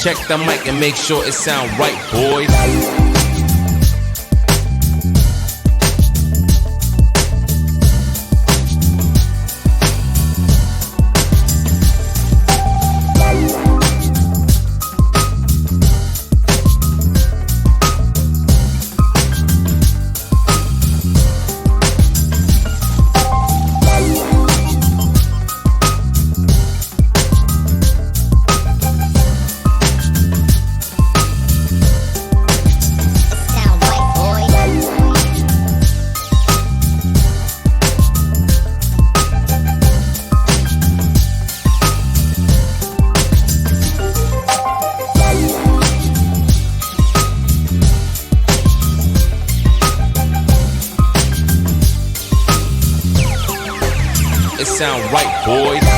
Check the mic and make sure it sound right, boys. Sound right, boys.